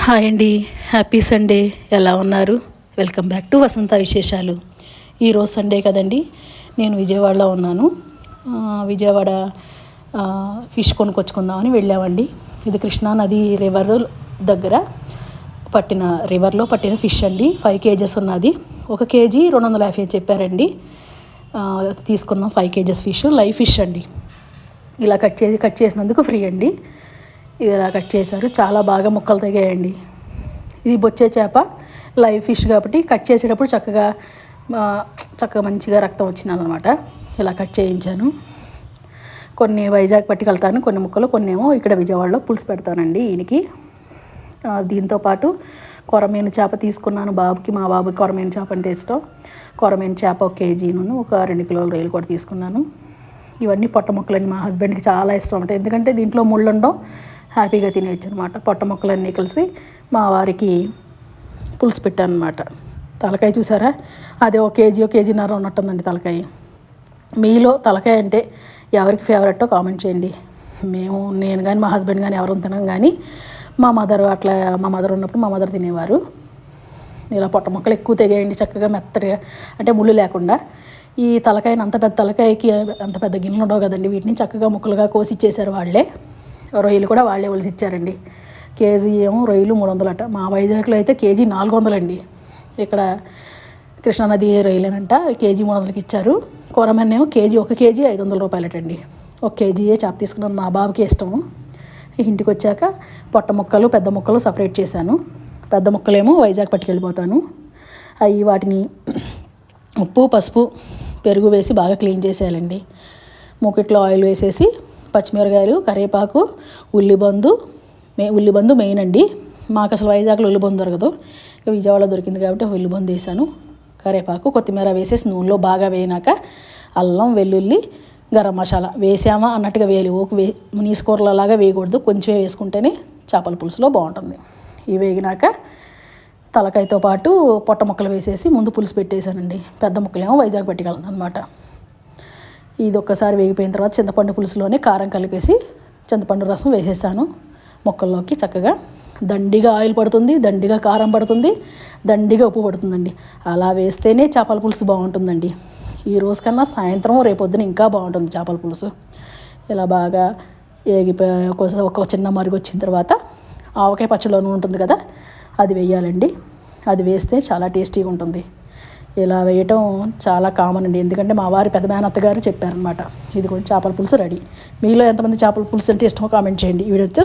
Hi అండి, happy Sunday. ఎలా ఉన్నారు? వెల్కమ్ బ్యాక్ టు వసంత విశేషాలు. ఈరోజు సండే కదండి, నేను విజయవాడలో ఉన్నాను. విజయవాడ ఫిష్ కొనుక్కొచ్చుకుందామని వెళ్ళామండి. ఇది కృష్ణా నది దగ్గర రివర్లో పట్టిన ఫిష్ అండి. 5 కేజెస్ ఉన్నది. 1 కేజీ 250 చెప్పారండి. తీసుకున్నాం 5 కేజెస్ ఫిష్. లైవ్ ఫిష్ అండి. ఇలా కట్ చేసినందుకు ఫ్రీ అండి. ఇది ఇలా కట్ చేశారు. చాలా బాగా ముక్కలు తెగాయండి. ఇది బొచ్చే చేప, లైవ్ ఫిష్ కాబట్టి కట్ చేసేటప్పుడు చక్కగా మంచిగా రక్తం వచ్చిందనమాట. ఇలా కట్ చేయించాను. కొన్ని వైజాగ్ పట్టుకెళ్తాను, కొన్ని ముక్కలు, కొన్ని ఏమో ఇక్కడ విజయవాడలో పులుసు పెడతానండి ఈయనకి. దీంతోపాటు కొరమీను చేప తీసుకున్నాను బాబుకి. మా బాబుకి కొరమీను చేప అంటే ఇష్టం. కొరమీను చేప 1 కేజీను, ఒక 2 కిలోల రొయ్యలు కూడా తీసుకున్నాను. ఇవన్నీ పొట్ట ముక్కలండి. మా హస్బెండ్కి చాలా ఇష్టం అంటే, ఎందుకంటే దీంట్లో ముళ్ళు ఉండవు, హ్యాపీగా తినేయచ్చు అనమాట. పొట్ట ముక్కలన్నీ కలిసి మా వారికి పులుసు పెట్టాను అనమాట. తలకాయ చూసారా, అదే 1 కేజీన్నర ఉన్నట్టుందండి తలకాయ. మీలో తలకాయ అంటే ఎవరికి ఫేవరెట్టో కామెంట్ చేయండి. నేను కానీ మా హస్బెండ్ కానీ ఎవరు తినాం కానీ, మా మదర్ ఉన్నప్పుడు మా మదర్ తినేవారు. ఇలా పొట్ట ముక్కలు ఎక్కువ తెగేయండి, చక్కగా మెత్తగా, అంటే ముళ్ళు లేకుండా. ఈ తలకాయని అంత పెద్ద తలకాయకి అంత పెద్ద గిన్నెలు ఉండవు కదండి, వీటిని చక్కగా ముక్కలుగా కోసి ఇచ్చేసారు వాళ్ళే. రొయ్యలు కూడా వాళ్ళే ఒలిసి ఇచ్చారండి. కేజీ ఏమో రొయ్యలు 300 అట. మా వైజాగ్లో అయితే కేజీ 400 అండి. ఇక్కడ కృష్ణానది రొయ్యలేనంట, కేజీ 300కి ఇచ్చారు. కొరమీను ఏమో 1 కేజీ 500 రూపాయలటండి. 1 కేజీయే చేప తీసుకున్నాను, మా బాబుకి ఇష్టము. ఇంటికి వచ్చాక పొట్ట ముక్కలు, పెద్ద ముక్కలు సపరేట్ చేశాను. పెద్ద ముక్కలేమో వైజాగ్ పట్టుకెళ్ళిపోతాను. వాటిని ఉప్పు, పసుపు, పెరుగు వేసి బాగా క్లీన్ చేసేయాలండి. మూకిట్లో ఆయిల్ వేసేసి పచ్చిమిరకాయలు, కరివేపాకు, ఉల్లిబందు మెయిన్ అండి. మాకు అసలు వైజాగ్లో ఉల్లిబందు దొరకదు, విజయవాడలో దొరికింది కాబట్టి ఉల్లిబందు వేసాను. కరివేపాకు, కొత్తిమీర వేసేసి నూనెలో బాగా వేయినాక అల్లం, వెల్లుల్లి, గరం మసాలా వేసామా అన్నట్టుగా వేయాలి. నీసు కూరలలాగా వేయకూడదు, కొంచెం వేసుకుంటేనే చేపల పులుసులో బాగుంటుంది. ఇవి వేగినాక తలకాయతో పాటు పొట్ట ముక్కలు వేసేసి ముందు పులుసు పెట్టేశానండి. పెద్ద ముక్కలేమో వైజాగ్ పట్టుకెళ్తాను అనమాట. ఇది ఒక్కసారి వేగిపోయిన తర్వాత చింతపండు పులుసులోనే కారం కలిపేసి చింతపండు రసం వేసేసాను ముక్కల్లోకి. చక్కగా దండిగా ఆయిల్ పడుతుంది, దండిగా కారం పడుతుంది, దండిగా ఉప్పు పడుతుందండి. అలా వేస్తేనే చేపల పులుసు బాగుంటుందండి. ఈ రోజు కన్నా సాయంత్రం రేపొద్దున ఇంకా బాగుంటుంది చేపల పులుసు. ఇలా బాగా ఒక చిన్న మరుగు వచ్చిన తర్వాత ఆవకాయ పచ్చడిలోనూ ఉంటుంది కదా, అది వేయాలండి. అది వేస్తే చాలా టేస్టీగా ఉంటుంది. ఇలా వేయటం చాలా కామన్ అండి, ఎందుకంటే మా వారి పెద్ద మేనత్త గారు చెప్పారనమాట. ఇది కూడా చేపల పులుసు రెడీ. మీలో ఎంతమంది చేపల పులుసు అంటే ఇష్టమో కామెంట్ చేయండి. ఈ వీడియో వచ్చే